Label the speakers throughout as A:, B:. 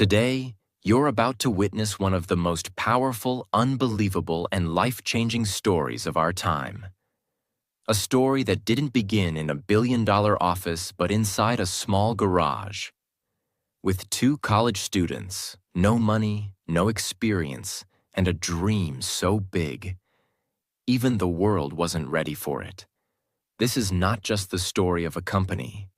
A: Today, you're about to witness one of the most powerful, unbelievable, and life-changing stories of our time. A story that didn't begin in a billion-dollar office but inside a small garage. With two college students, no money, no experience, and a dream so big, even the world wasn't ready for it. This is not just the story of a company.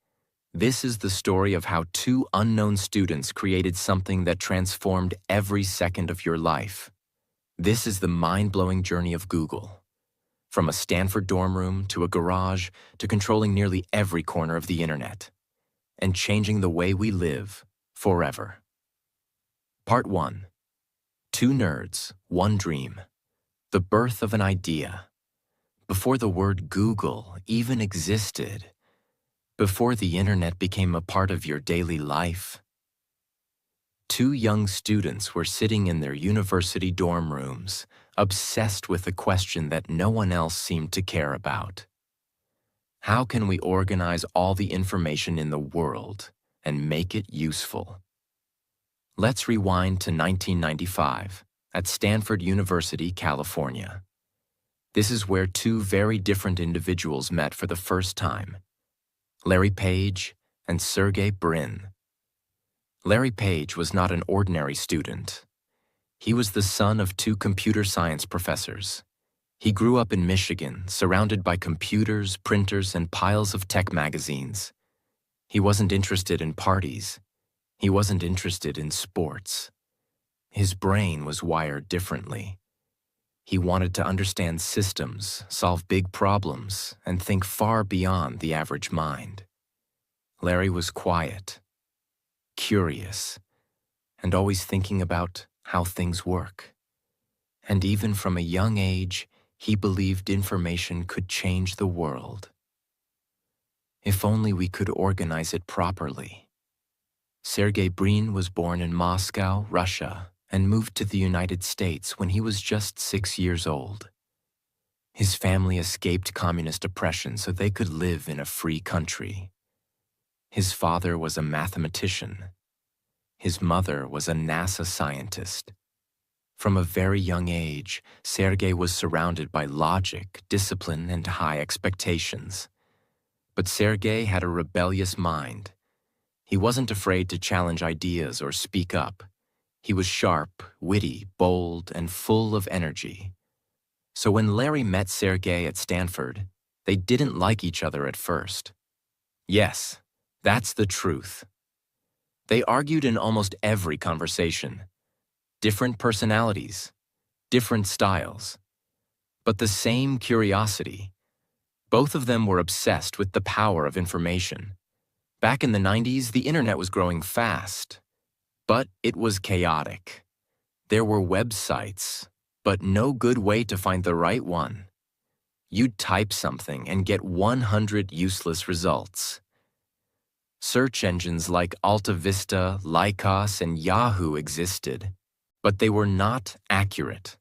A: This is the story of how two unknown students created something that transformed every second of your life. This is the mind-blowing journey of Google. From a Stanford dorm room to a garage to controlling nearly every corner of the internet. And changing the way we live forever. Part 1. Two nerds, one dream. The birth of an idea. Before the word Google even existed. Before the internet became a part of your daily life. Two young students were sitting in their university dorm rooms, obsessed with a question that no one else seemed to care about. How can we organize all the information in the world and make it useful? Let's rewind to 1995 at Stanford University, California. This is where two very different individuals met for the first time. Larry Page and Sergey Brin. Larry Page was not an ordinary student. He was the son of two computer science professors. He grew up in Michigan, surrounded by computers, printers, and piles of tech magazines. He wasn't interested in parties. He wasn't interested in sports. His brain was wired differently. He wanted to understand systems, solve big problems, and think far beyond the average mind. Larry was quiet, curious, and always thinking about how things work. And even from a young age, he believed information could change the world. If only we could organize it properly. Sergey Brin was born in Moscow, Russia, and moved to the United States when he was just 6 years old. His family escaped communist oppression so they could live in a free country. His father was a mathematician. His mother was a NASA scientist. From a very young age, Sergey was surrounded by logic, discipline, and high expectations. But Sergey had a rebellious mind. He wasn't afraid to challenge ideas or speak up. He was sharp, witty, bold, and full of energy. So when Larry met Sergey at Stanford, they didn't like each other at first. Yes, that's the truth. They argued in almost every conversation. Different personalities, different styles, but the same curiosity. Both of them were obsessed with the power of information. Back in the 90s, the internet was growing fast. But it was chaotic. There were websites, but no good way to find the right one. You'd type something and get 100 useless results. Search engines like AltaVista, Lycos, and Yahoo existed, but they were not accurate.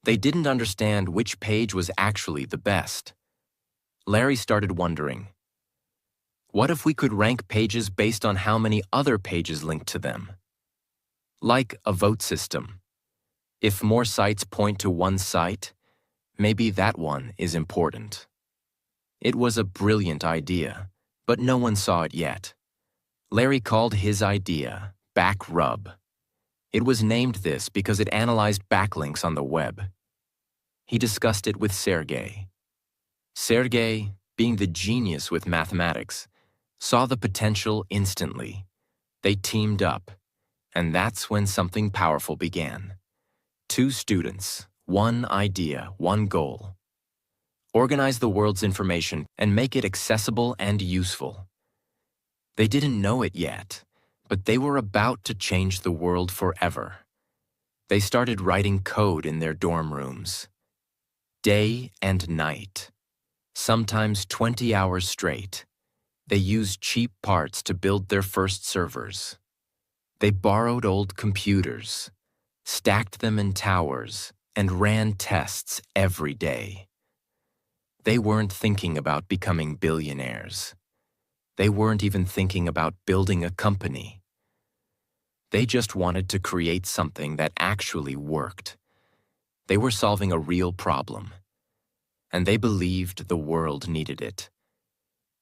A: They didn't understand which page was actually the best. Larry started wondering, what if we could rank pages based on how many other pages linked to them? Like a vote system. If more sites point to one site, maybe that one is important. It was a brilliant idea, but no one saw it yet. Larry called his idea Backrub. It was named this because it analyzed backlinks on the web. He discussed it with Sergey. Sergey, being the genius with mathematics, saw the potential instantly. They teamed up, and that's when something powerful began. Two students, one idea, one goal. Organize the world's information and make it accessible and useful. They didn't know it yet, but they were about to change the world forever. They started writing code in their dorm rooms. Day and night. Sometimes 20 hours straight. They used cheap parts to build their first servers. They borrowed old computers, stacked them in towers, and ran tests every day. They weren't thinking about becoming billionaires. They weren't even thinking about building a company. They just wanted to create something that actually worked. They were solving a real problem, and they believed the world needed it.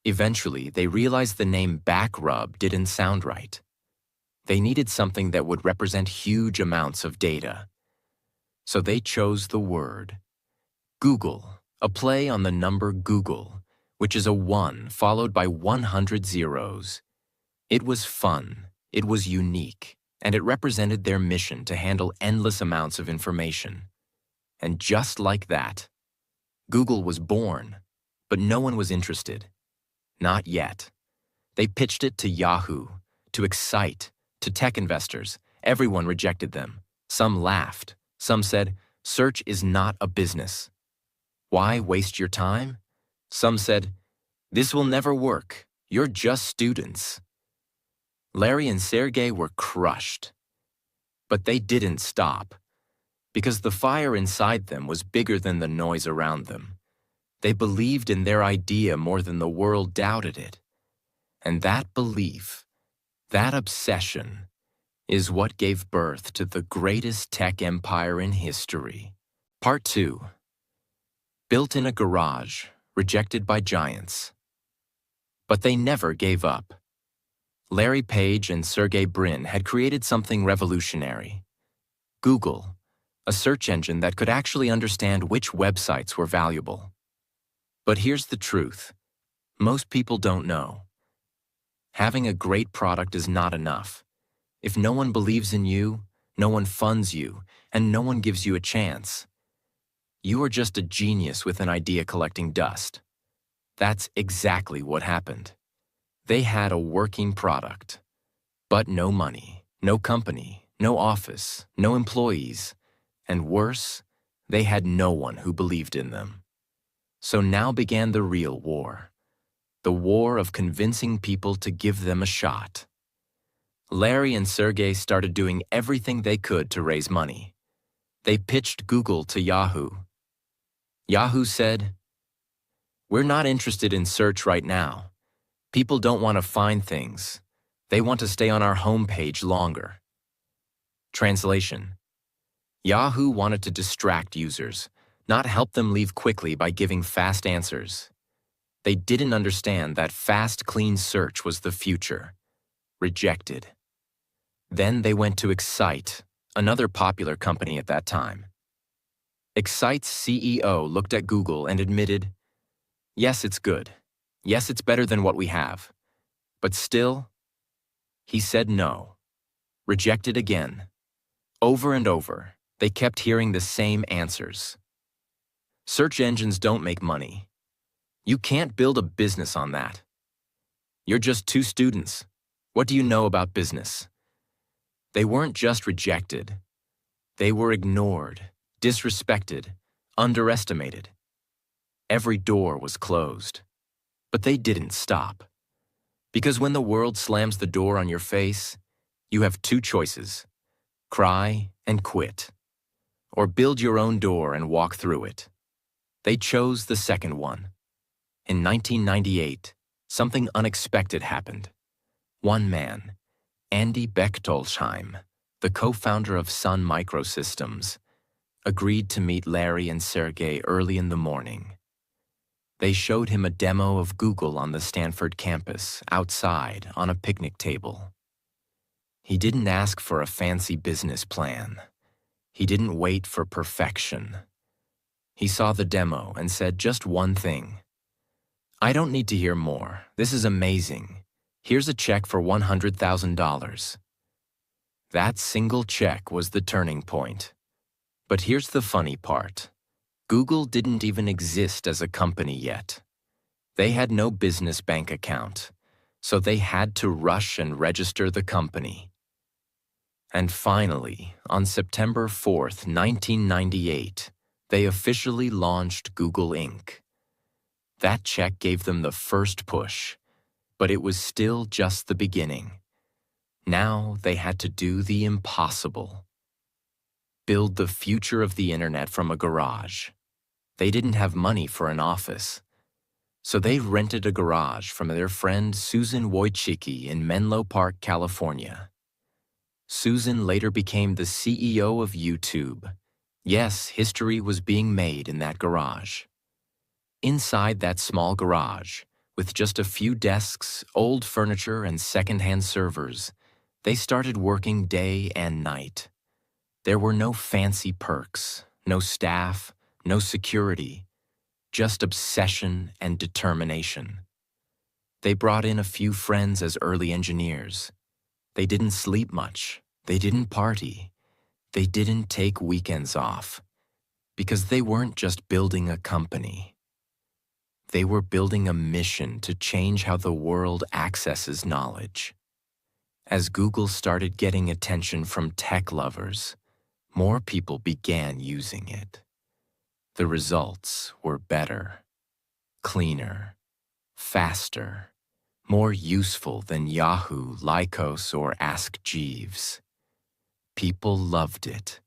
A: Eventually, they realized the name back rub didn't sound right. They needed something that would represent huge amounts of data. So they chose the word Google, a play on the number Google, which is a 1 followed by 100 zeros. It was fun, it was unique, and it represented their mission to handle endless amounts of information. And just like that, Google was born, but no one was interested. Not yet. They pitched it to Yahoo, to Excite, to tech investors. Everyone rejected them. Some laughed. Some said, search is not a business. Why waste your time? Some said, this will never work. You're just students. Larry and Sergey were crushed. But they didn't stop, because the fire inside them was bigger than the noise around them. They believed in their idea more than the world doubted it. And that belief, that obsession, is what gave birth to the greatest tech empire in history. Part 2. Built in a garage, rejected by giants. But they never gave up. Larry Page and Sergey Brin had created something revolutionary. Google, a search engine that could actually understand which websites were valuable. But here's the truth. Most people don't know. Having a great product is not enough. If no one believes in you, no one funds you, and no one gives you a chance, you are just a genius with an idea collecting dust. That's exactly what happened. They had a working product, but no money, no company, no office, no employees, and worse, they had no one who believed in them. So now began the real war. The war of convincing people to give them a shot. Larry and Sergey started doing everything they could to raise money. They pitched Google to Yahoo. Yahoo said, "We're not interested in search right now. People don't want to find things. They want to stay on our homepage longer." Translation: Yahoo wanted to distract users, not help them leave quickly by giving fast answers. They didn't understand that fast, clean search was the future. Rejected. Then they went to Excite, another popular company at that time. Excite's CEO looked at Google and admitted, "Yes, it's good. Yes, it's better than what we have. But still," he said no. Rejected again. Over and over, they kept hearing the same answers. Search engines don't make money. You can't build a business on that. You're just two students. What do you know about business? They weren't just rejected. They were ignored, disrespected, underestimated. Every door was closed. But they didn't stop. Because when the world slams the door on your face, you have two choices: cry and quit, or build your own door and walk through it. They chose the second one. In 1998, something unexpected happened. One man, Andy Bechtolsheim, the co-founder of Sun Microsystems, agreed to meet Larry and Sergey early in the morning. They showed him a demo of Google on the Stanford campus, outside, on a picnic table. He didn't ask for a fancy business plan. He didn't wait for perfection. He saw the demo and said just one thing: "I don't need to hear more. This is amazing. Here's a check for $100,000. That single check was the turning point. But here's the funny part. Google didn't even exist as a company yet. They had no business bank account, so they had to rush and register the company. And finally, on September 4th, 1998, they officially launched Google Inc. That check gave them the first push, but it was still just the beginning. Now they had to do the impossible. Build the future of the internet from a garage. They didn't have money for an office, so they rented a garage from their friend Susan Wojcicki in Menlo Park, California. Susan later became the CEO of YouTube. Yes, history was being made in that garage. Inside that small garage, with just a few desks, old furniture, and second-hand servers, they started working day and night. There were no fancy perks, no staff, no security, just obsession and determination. They brought in a few friends as early engineers. They didn't sleep much. They didn't party. They didn't take weekends off. Because they weren't just building a company. They were building a mission to change how the world accesses knowledge. As Google started getting attention from tech lovers, more people began using it. The results were better, cleaner, faster, more useful than Yahoo, Lycos, or Ask Jeeves. People loved it.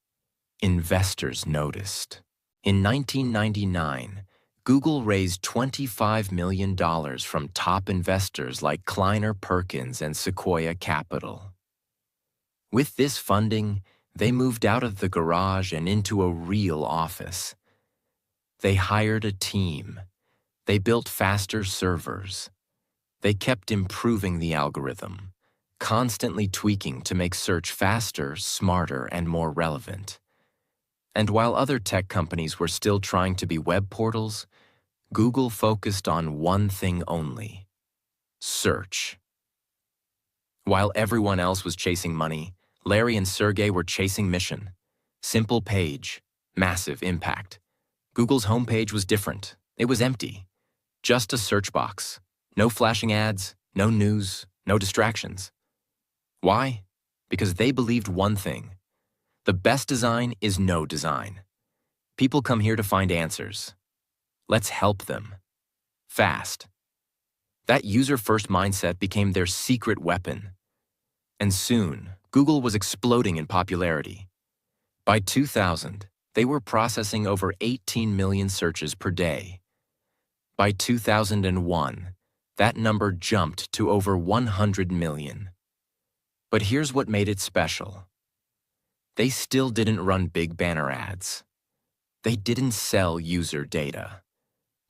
A: Investors noticed. In 1999, Google raised $25 million from top investors like Kleiner Perkins and Sequoia Capital. With this funding, they moved out of the garage and into a real office. They hired a team. They built faster servers. They kept improving the algorithm, constantly tweaking to make search faster, smarter, and more relevant. And while other tech companies were still trying to be web portals, Google focused on one thing only: search. While everyone else was chasing money, Larry and Sergey were chasing mission. Simple page, massive impact. Google's homepage was different. It was empty. Just a search box. No flashing ads, no news, no distractions. Why? Because they believed one thing. The best design is no design. People come here to find answers. Let's help them. Fast. That user-first mindset became their secret weapon. And soon, Google was exploding in popularity. By 2000, they were processing over 18 million searches per day. By 2001, that number jumped to over 100 million. But here's what made it special. They still didn't run big banner ads. They didn't sell user data.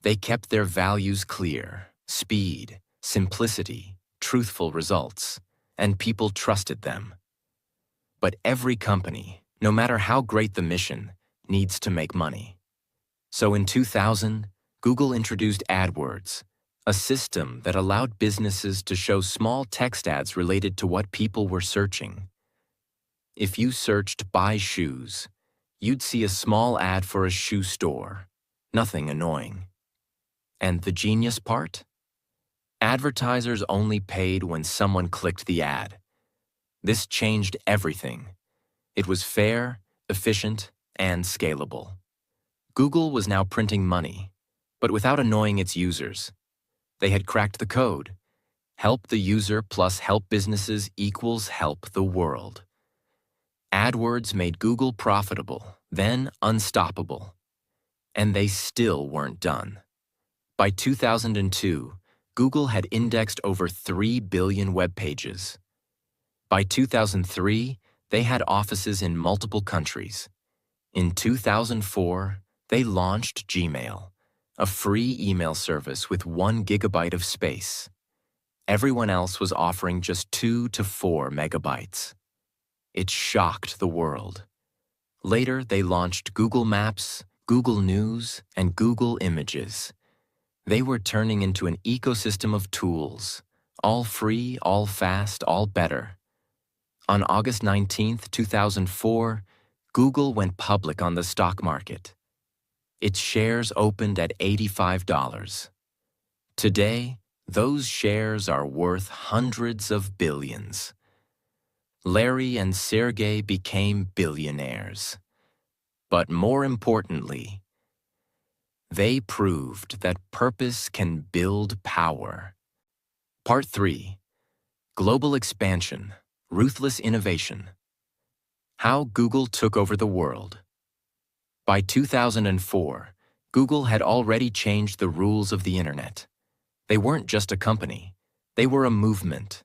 A: They kept their values clear: speed, simplicity, truthful results, and people trusted them. But every company, no matter how great the mission, needs to make money. So in 2000, Google introduced AdWords, a system that allowed businesses to show small text ads related to what people were searching. If you searched "buy shoes," you'd see a small ad for a shoe store. Nothing annoying. And the genius part? Advertisers only paid when someone clicked the ad. This changed everything. It was fair, efficient, and scalable. Google was now printing money, but without annoying its users. They had cracked the code. Help the user plus help businesses equals help the world. AdWords made Google profitable, then unstoppable. And they still weren't done. By 2002, Google had indexed over 3 billion web pages. By 2003, they had offices in multiple countries. In 2004, they launched Gmail, a free email service with 1 gigabyte of space. Everyone else was offering just 2 to 4 megabytes. It shocked the world. Later, they launched Google Maps, Google News, and Google Images. They were turning into an ecosystem of tools, all free, all fast, all better. On August 19, 2004, Google went public on the stock market. Its shares opened at $85. Today, those shares are worth hundreds of billions. Larry and Sergey became billionaires. But more importantly, they proved that purpose can build power. Part 3. Global Expansion, Ruthless Innovation. How Google Took Over the World. By 2004, Google had already changed the rules of the internet. They weren't just a company. They were a movement.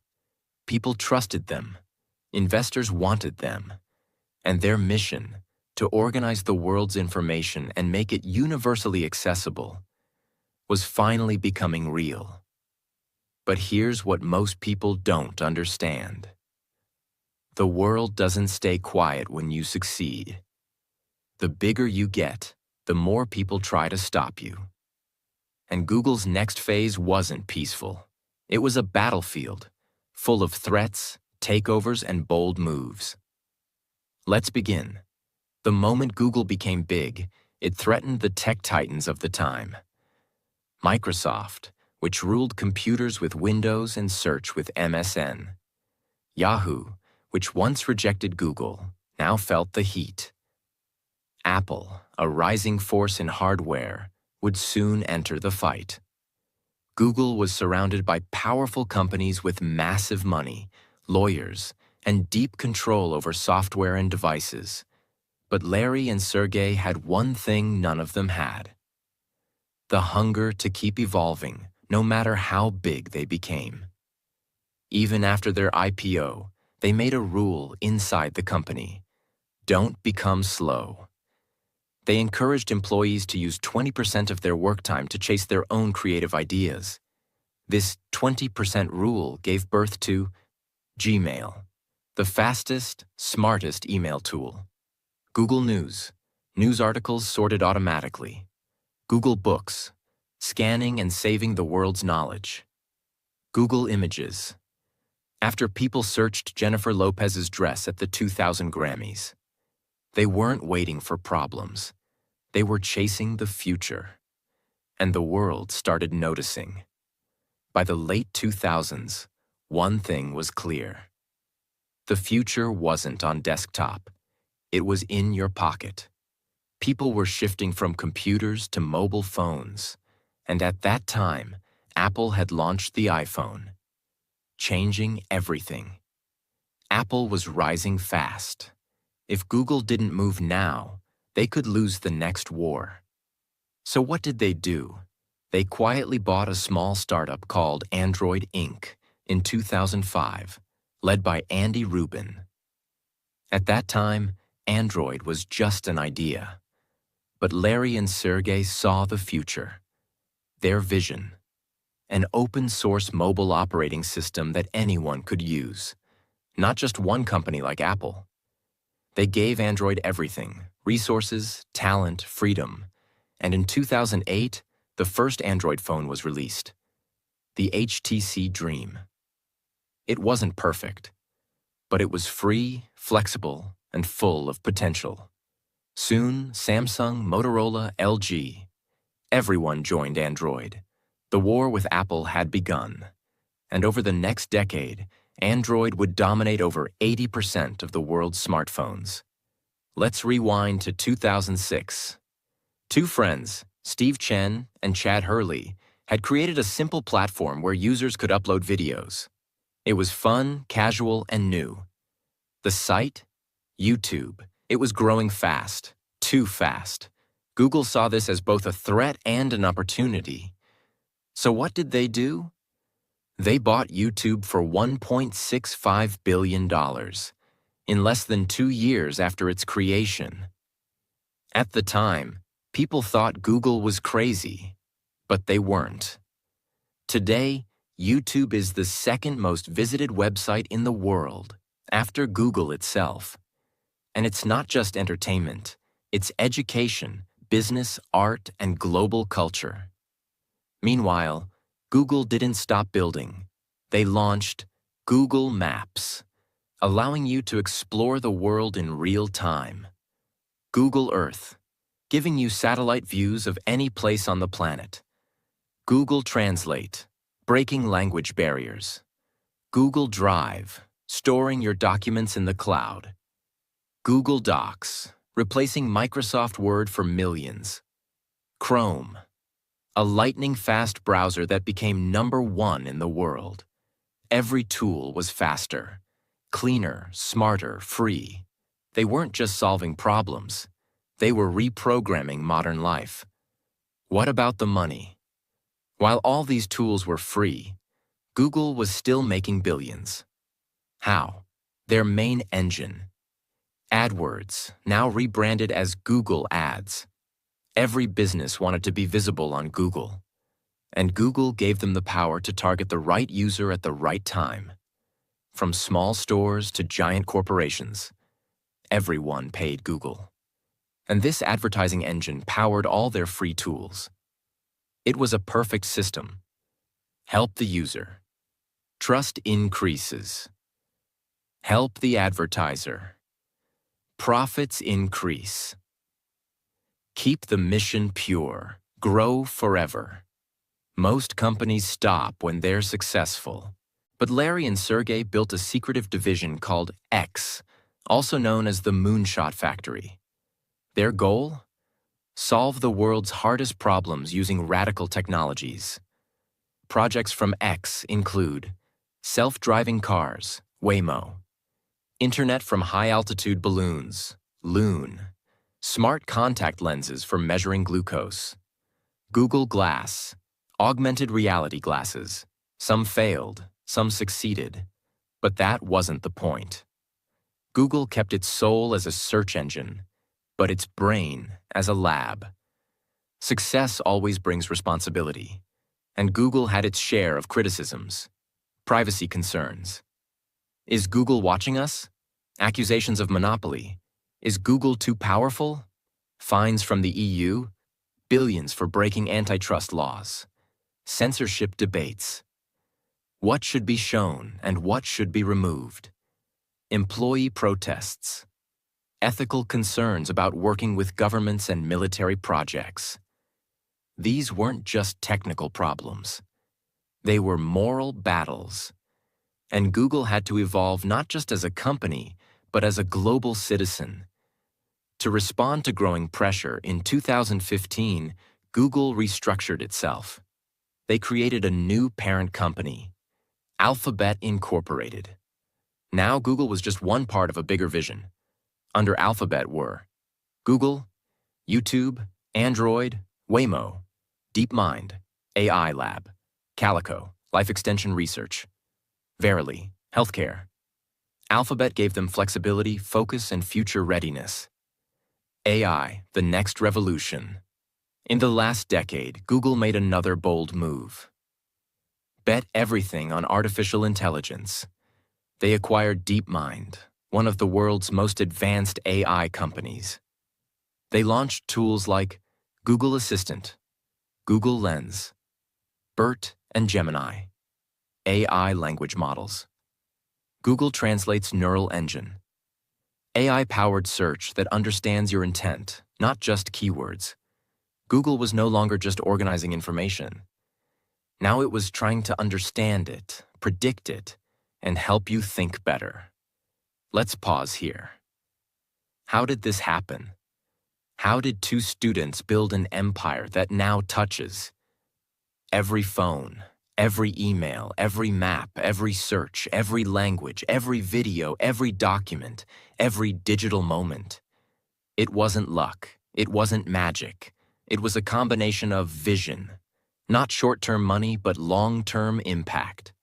A: People trusted them. Investors wanted them, and their mission, to organize the world's information and make it universally accessible, was finally becoming real. But here's what most people don't understand. The world doesn't stay quiet when you succeed. The bigger you get, the more people try to stop you. And Google's next phase wasn't peaceful. It was a battlefield, full of threats, takeovers, and bold moves. Let's begin. The moment Google became big, it threatened the tech titans of the time. Microsoft, which ruled computers with Windows and search with MSN. Yahoo, which once rejected Google, now felt the heat. Apple, a rising force in hardware, would soon enter the fight. Google was surrounded by powerful companies with massive money, lawyers, and deep control over software and devices. But Larry and Sergey had one thing none of them had: the hunger to keep evolving, no matter how big they became. Even after their IPO, they made a rule inside the company: don't become slow. They encouraged employees to use 20% of their work time to chase their own creative ideas. This 20% rule gave birth to Gmail, the fastest, smartest email tool. Google News, news articles sorted automatically. Google Books, scanning and saving the world's knowledge. Google Images, after people searched Jennifer Lopez's dress at the 2000 Grammys. They weren't waiting for problems. They were chasing the future. And the world started noticing. By the late 2000s, one thing was clear. The future wasn't on desktop. It was in your pocket. People were shifting from computers to mobile phones. And at that time, Apple had launched the iPhone, changing everything. Apple was rising fast. If Google didn't move now, they could lose the next war. So what did they do? They quietly bought a small startup called Android Inc. in 2005, led by Andy Rubin. At that time, Android was just an idea. But Larry and Sergey saw the future. Their vision: an open-source mobile operating system that anyone could use, not just one company like Apple. They gave Android everything: resources, talent, freedom. And in 2008, the first Android phone was released, the HTC Dream. It wasn't perfect, but it was free, flexible, and full of potential. Soon, Samsung, Motorola, LG, everyone joined Android. The war with Apple had begun. And over the next decade, Android would dominate over 80% of the world's smartphones. Let's rewind to 2006. Two friends, Steve Chen and Chad Hurley, had created a simple platform where users could upload videos. It was fun, casual, and new. The site? YouTube. It was growing fast, too fast. Google saw this as both a threat and an opportunity. So what did they do? They bought YouTube for $1.65 billion in less than 2 years after its creation. At the time, people thought Google was crazy, but they weren't. Today, YouTube is the second most visited website in the world, after Google itself. And it's not just entertainment, it's education, business, art, and global culture. Meanwhile, Google didn't stop building. They launched Google Maps, allowing you to explore the world in real time. Google Earth, giving you satellite views of any place on the planet. Google Translate, breaking language barriers. Google Drive, storing your documents in the cloud. Google Docs, replacing Microsoft Word for millions. Chrome, a lightning-fast browser that became #1 in the world. Every tool was faster, cleaner, smarter, free. They weren't just solving problems. They were reprogramming modern life. What about the money? While all these tools were free, Google was still making billions. How? Their main engine, AdWords, now rebranded as Google Ads. Every business wanted to be visible on Google, and Google gave them the power to target the right user at the right time. From small stores to giant corporations, everyone paid Google. And this advertising engine powered all their free tools. It was a perfect system. Help the user. Trust increases. Help the advertiser. Profits increase. Keep the mission pure. Grow forever. Most companies stop when they're successful. But Larry and Sergey built a secretive division called X, also known as the Moonshot Factory. Their goal? Solve the world's hardest problems using radical technologies. Projects from X include self-driving cars, Waymo, internet from high-altitude balloons, Loon, smart contact lenses for measuring glucose, Google Glass, augmented reality glasses. Some failed, some succeeded, but that wasn't the point. Google kept its soul as a search engine, but its brain as a lab. Success always brings responsibility, and Google had its share of criticisms, privacy concerns. Is Google watching us? Accusations of monopoly. Is Google too powerful? Fines from the EU? Billions for breaking antitrust laws. Censorship debates. What should be shown and what should be removed? Employee protests. Ethical concerns about working with governments and military projects. These weren't just technical problems. They were moral battles. And Google had to evolve not just as a company, but as a global citizen. To respond to growing pressure, in 2015, Google restructured itself. They created a new parent company, Alphabet Incorporated. Now Google was just one part of a bigger vision. Under Alphabet were Google, YouTube, Android, Waymo, DeepMind, AI Lab, Calico, Life Extension Research, Verily, Healthcare. Alphabet gave them flexibility, focus, and future readiness. AI, the next revolution. In the last decade, Google made another bold move. Bet everything on artificial intelligence. They acquired DeepMind, one of the world's most advanced AI companies. They launched tools like Google Assistant, Google Lens, BERT, and Gemini, AI language models. Google Translate's Neural Engine, AI-powered search that understands your intent, not just keywords. Google was no longer just organizing information. Now it was trying to understand it, predict it, and help you think better. Let's pause here. How did this happen? How did two students build an empire that now touches every phone, every email, every map, every search, every language, every video, every document, every digital moment? It wasn't luck. It wasn't magic. It was a combination of vision, not short-term money, but long-term impact.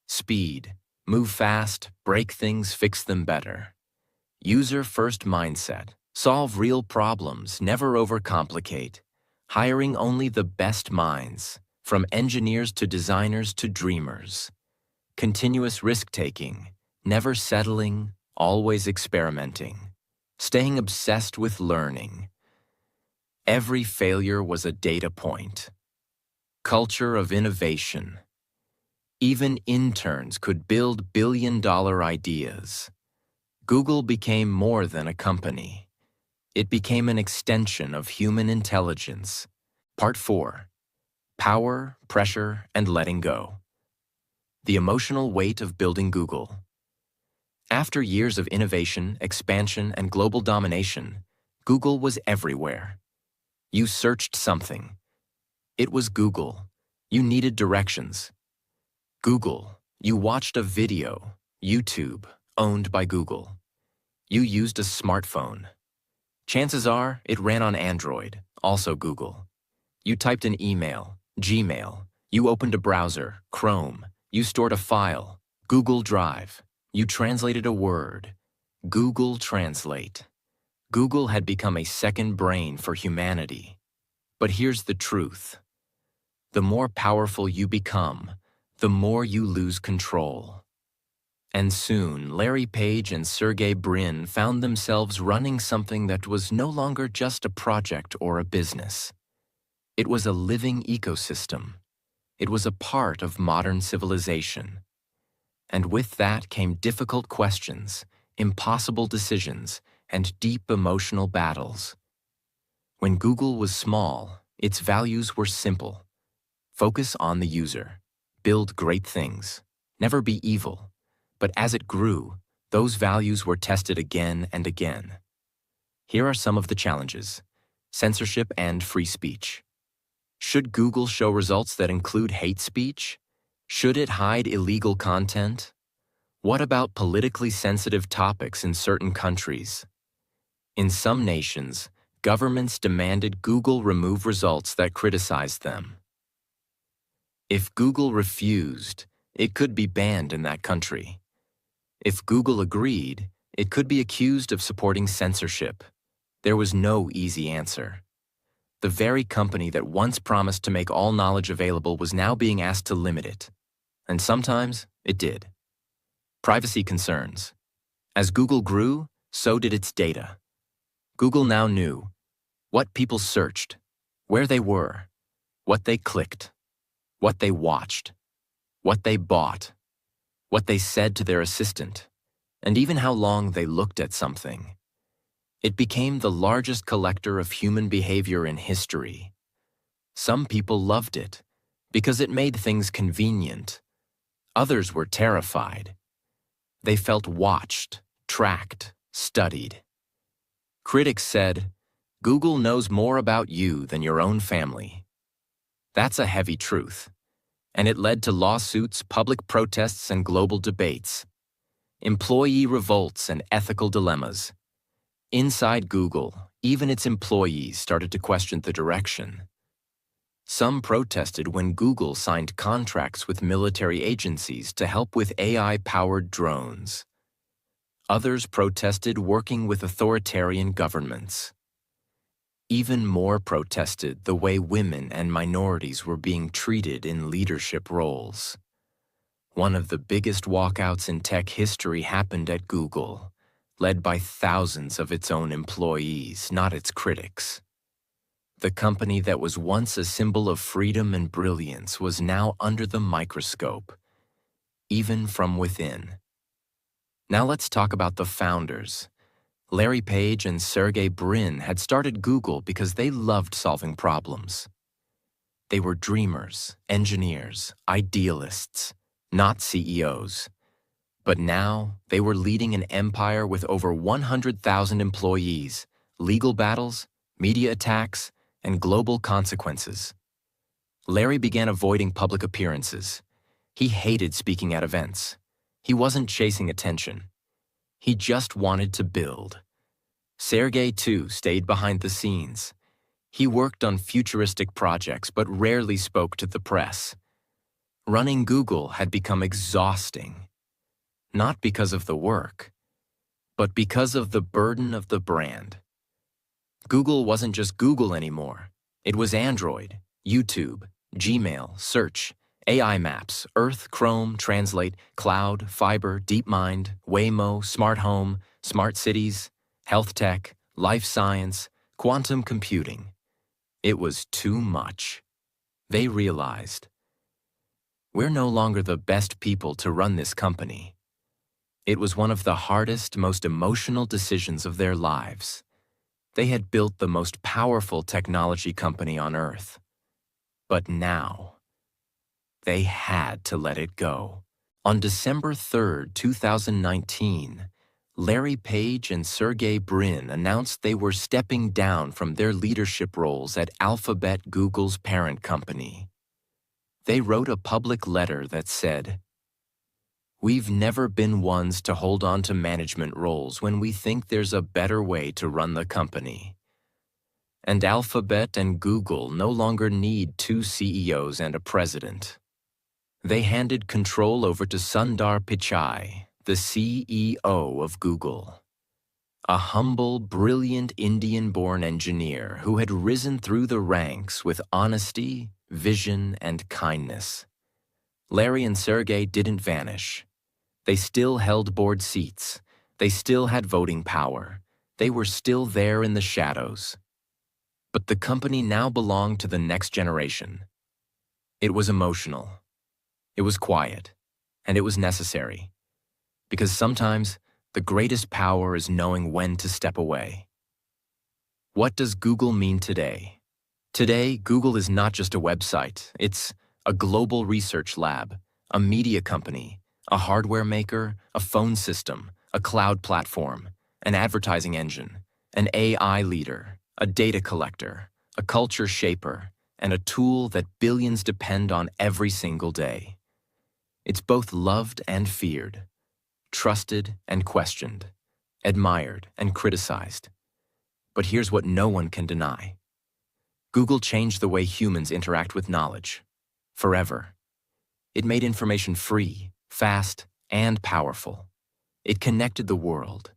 A: Speed, move fast, break things, fix them better. User-first mindset, solve real problems, never overcomplicate. Hiring only the best minds, from engineers to designers to dreamers. Continuous risk-taking, never settling, always experimenting. Staying obsessed with learning. Every failure was a data point. Culture of innovation. Even interns could build billion-dollar ideas. Google became more than a company. It became an extension of human intelligence. Part 4. Power, Pressure, and Letting Go. The emotional weight of building Google. After years of innovation, expansion, and global domination, Google was everywhere. You searched something. It was Google. You needed directions. Google. You watched a video. YouTube, owned by Google. You used a smartphone. Chances are it ran on Android, also Google. You typed an email, Gmail. You opened a browser, Chrome. You stored a file, Google Drive. You translated a word. Google Translate. Google had become a second brain for humanity. But here's the truth. The more powerful you become, the more you lose control. And soon, Larry Page and Sergey Brin found themselves running something that was no longer just a project or a business. It was a living ecosystem. It was a part of modern civilization. And with that came difficult questions, impossible decisions, and deep emotional battles. When Google was small, its values were simple. Focus on the user. Build great things. Never be evil. But as it grew, those values were tested again and again. Here are some of the challenges: censorship and free speech. Should Google show results that include hate speech? Should it hide illegal content? What about politically sensitive topics in certain countries? In some nations, governments demanded Google remove results that criticized them. If Google refused, it could be banned in that country. If Google agreed, it could be accused of supporting censorship. There was no easy answer. The very company that once promised to make all knowledge available was now being asked to limit it. And sometimes it did. Privacy concerns. As Google grew, so did its data. Google now knew what people searched, where they were, what they clicked, what they watched, what they bought, what they said to their assistant, and even how long they looked at something. It became the largest collector of human behavior in history. Some people loved it because it made things convenient. Others were terrified. They felt watched, tracked, studied. Critics said, "Google knows more about you than your own family." That's a heavy truth, and it led to lawsuits, public protests, and global debates. Employee revolts and ethical dilemmas. Inside Google, even its employees started to question the direction. Some protested when Google signed contracts with military agencies to help with AI-powered drones. Others protested working with authoritarian governments. Even more protested the way women and minorities were being treated in leadership roles. One of the biggest walkouts in tech history happened at Google, led by thousands of its own employees, not its critics. The company that was once a symbol of freedom and brilliance was now under the microscope, even from within. Now let's talk about the founders. Larry Page and Sergey Brin had started Google because they loved solving problems. They were dreamers, engineers, idealists, not CEOs. But now they were leading an empire with over 100,000 employees, legal battles, media attacks, and global consequences. Larry began avoiding public appearances. He hated speaking at events. He wasn't chasing attention. He just wanted to build. Sergey, too, stayed behind the scenes. He worked on futuristic projects but rarely spoke to the press. Running Google had become exhausting. Not because of the work, but because of the burden of the brand. Google wasn't just Google anymore. It was Android, YouTube, Gmail, Search, AI Maps, Earth, Chrome, Translate, Cloud, Fiber, DeepMind, Waymo, Smart Home, Smart Cities, Health Tech, Life Science, Quantum Computing. It was too much. They realized, we're no longer the best people to run this company. It was one of the hardest, most emotional decisions of their lives. They had built the most powerful technology company on Earth. But now, they had to let it go. On December 3, 2019, Larry Page and Sergey Brin announced they were stepping down from their leadership roles at Alphabet, Google's parent company. They wrote a public letter that said, "We've never been ones to hold on to management roles when we think there's a better way to run the company. And Alphabet and Google no longer need two CEOs and a president." They handed control over to Sundar Pichai, the CEO of Google, a humble, brilliant Indian-born engineer who had risen through the ranks with honesty, vision, and kindness. Larry and Sergey didn't vanish. They still held board seats. They still had voting power. They were still there in the shadows. But the company now belonged to the next generation. It was emotional. It was quiet. And it was necessary. Because sometimes the greatest power is knowing when to step away. What does Google mean today? Today, Google is not just a website. It's a global research lab, a media company, a hardware maker, a phone system, a cloud platform, an advertising engine, an AI leader, a data collector, a culture shaper, and a tool that billions depend on every single day. It's both loved and feared, trusted and questioned, admired and criticized. But here's what no one can deny. Google changed the way humans interact with knowledge, forever. It made information free, fast, and powerful. It connected the world.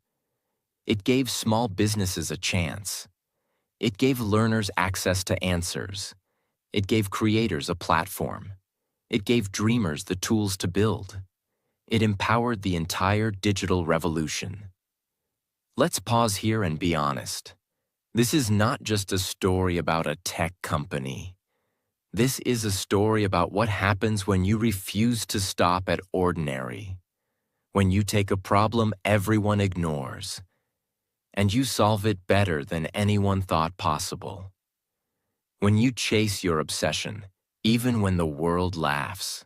A: It gave small businesses a chance. It gave learners access to answers. It gave creators a platform. It gave dreamers the tools to build. It empowered the entire digital revolution. Let's pause here and be honest. This is not just a story about a tech company. This is a story about what happens when you refuse to stop at ordinary, when you take a problem everyone ignores, and you solve it better than anyone thought possible. When you chase your obsession, even when the world laughs.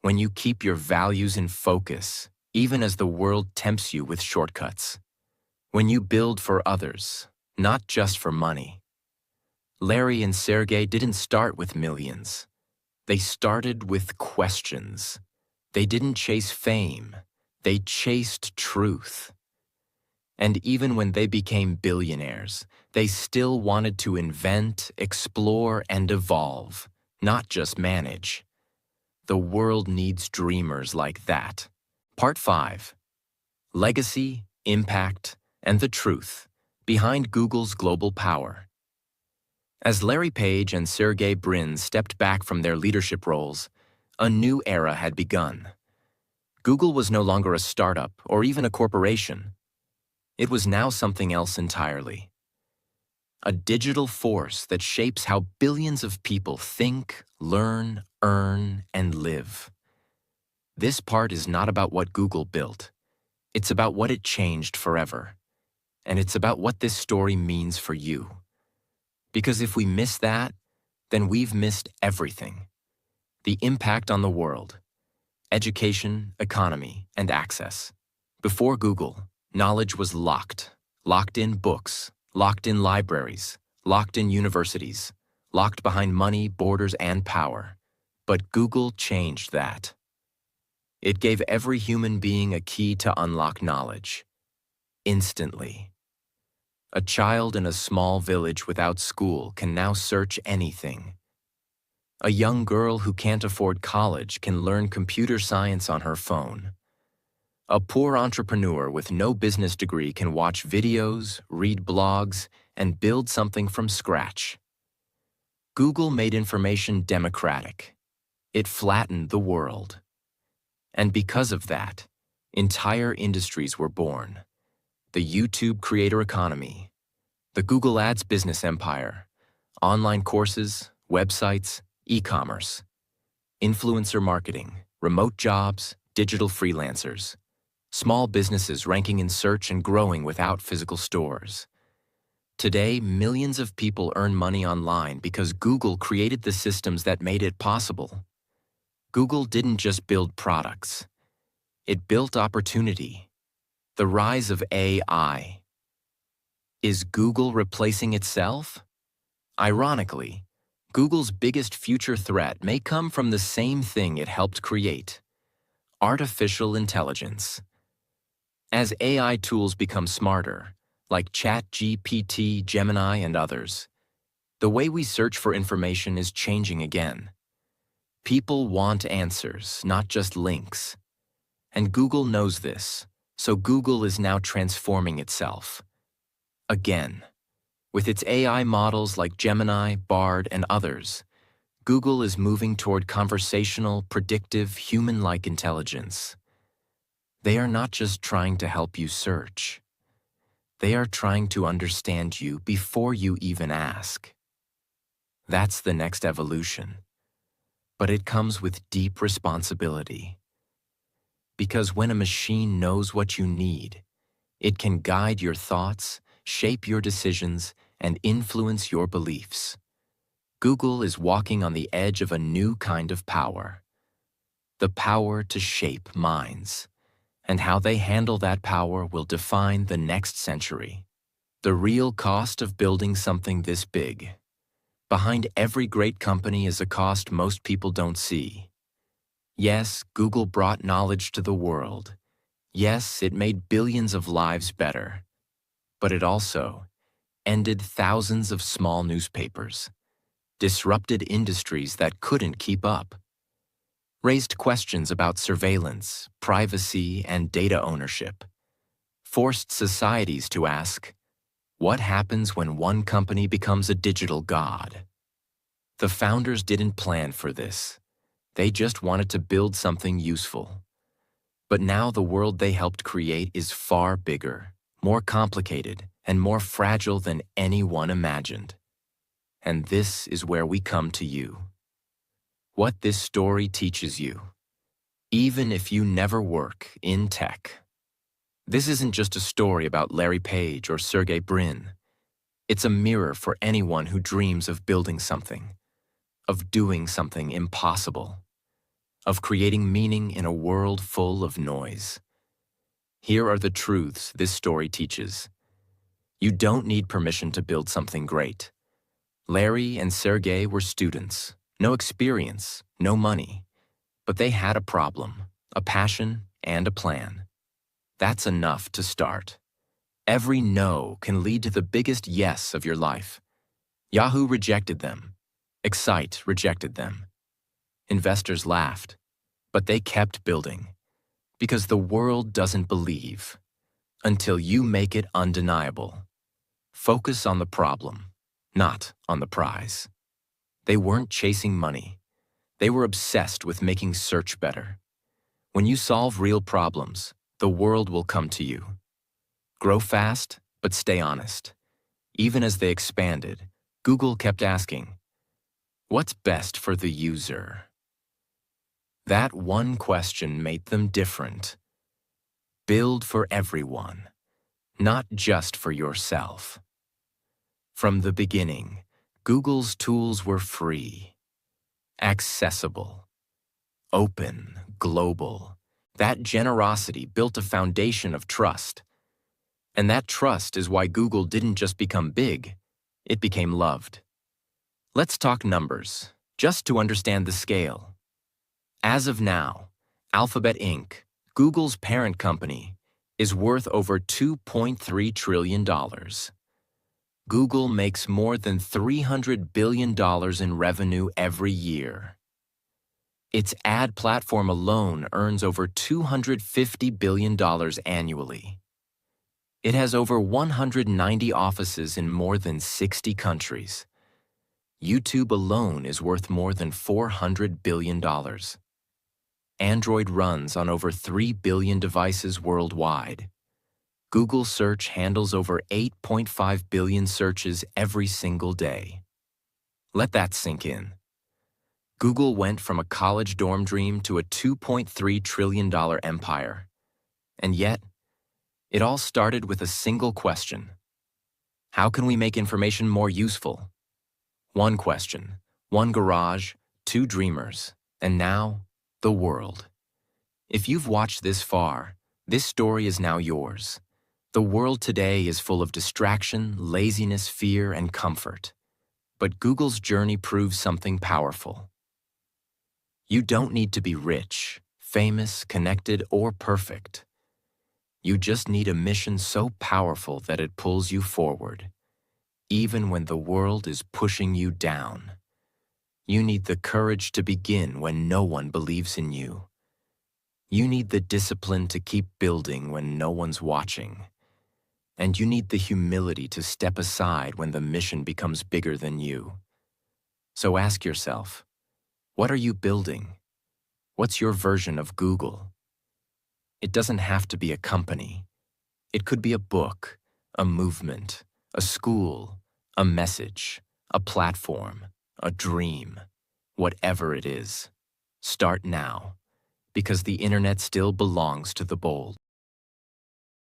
A: When you keep your values in focus, even as the world tempts you with shortcuts. When you build for others, not just for money. Larry and Sergey didn't start with millions. They started with questions. They didn't chase fame. They chased truth. And even when they became billionaires, they still wanted to invent, explore, and evolve, not just manage. The world needs dreamers like that. Part 5. Legacy, Impact, and the Truth Behind Google's Global Power. As Larry Page and Sergey Brin stepped back from their leadership roles, a new era had begun. Google was no longer a startup or even a corporation. It was now something else entirely. A digital force that shapes how billions of people think, learn, earn, and live. This part is not about what Google built. It's about what it changed forever. And it's about what this story means for you. Because if we miss that, then we've missed everything. The impact on the world, education, economy, and access. Before Google, knowledge was locked in books, locked in libraries, locked in universities, locked behind money, borders, and power. But Google changed that. It gave every human being a key to unlock knowledge. Instantly. A child in a small village without school can now search anything. A young girl who can't afford college can learn computer science on her phone. A poor entrepreneur with no business degree can watch videos, read blogs, and build something from scratch. Google made information democratic. It flattened the world. And because of that, entire industries were born. The YouTube creator economy, the Google Ads business empire, online courses, websites, e-commerce, influencer marketing, remote jobs, digital freelancers, small businesses ranking in search and growing without physical stores. Today, millions of people earn money online because Google created the systems that made it possible. Google didn't just build products. It built opportunity. The rise of AI. Is Google replacing itself? Ironically, Google's biggest future threat may come from the same thing it helped create: artificial intelligence. As AI tools become smarter, like ChatGPT, Gemini, and others, the way we search for information is changing again. People want answers, not just links. And Google knows this, so Google is now transforming itself. Again, with its AI models like Gemini, Bard, and others, Google is moving toward conversational, predictive, human-like intelligence. They are not just trying to help you search. They are trying to understand you before you even ask. That's the next evolution. But it comes with deep responsibility. Because when a machine knows what you need, it can guide your thoughts, shape your decisions, and influence your beliefs. Google is walking on the edge of a new kind of power. The power to shape minds. And how they handle that power will define the next century. The real cost of building something this big. Behind every great company is a cost most people don't see. Yes, Google brought knowledge to the world. Yes, it made billions of lives better. But it also ended thousands of small newspapers, disrupted industries that couldn't keep up, raised questions about surveillance, privacy, and data ownership, forced societies to ask, what happens when one company becomes a digital god? The founders didn't plan for this. They just wanted to build something useful. But now the world they helped create is far bigger, more complicated, and more fragile than anyone imagined. And this is where we come to you. What this story teaches you, even if you never work in tech. This isn't just a story about Larry Page or Sergey Brin. It's a mirror for anyone who dreams of building something, of doing something impossible, of creating meaning in a world full of noise. Here are the truths this story teaches. You don't need permission to build something great. Larry and Sergey were students, no experience, no money, but they had a problem, a passion, and a plan. That's enough to start. Every no can lead to the biggest yes of your life. Yahoo rejected them. Excite rejected them. Investors laughed, but they kept building. Because the world doesn't believe until you make it undeniable. Focus on the problem, not on the prize. They weren't chasing money. They were obsessed with making search better. When you solve real problems, the world will come to you. Grow fast, but stay honest. Even as they expanded, Google kept asking, what's best for the user? That one question made them different. Build for everyone, not just for yourself. From the beginning, Google's tools were free, accessible, open, global. That generosity built a foundation of trust. And that trust is why Google didn't just become big, it became loved. Let's talk numbers, just to understand the scale. As of now, Alphabet Inc., Google's parent company, is worth over $2.3 trillion. Google makes more than $300 billion in revenue every year. Its ad platform alone earns over $250 billion annually. It has over 190 offices in more than 60 countries. YouTube alone is worth more than $400 billion. Android runs on over 3 billion devices worldwide. Google Search handles over 8.5 billion searches every single day. Let that sink in. Google went from a college dorm dream to a $2.3 trillion empire. And yet, it all started with a single question. How can we make information more useful? One question, one garage, two dreamers, and now, the world. If you've watched this far, this story is now yours. The world today is full of distraction, laziness, fear, and comfort. But Google's journey proves something powerful. You don't need to be rich, famous, connected, or perfect. You just need a mission so powerful that it pulls you forward, even when the world is pushing you down. You need the courage to begin when no one believes in you. You need the discipline to keep building when no one's watching. And you need the humility to step aside when the mission becomes bigger than you. So ask yourself, what are you building? What's your version of Google? It doesn't have to be a company. It could be a book, a movement, a school, a message, a platform, a dream. Whatever it is, start now, because the internet still belongs to the bold.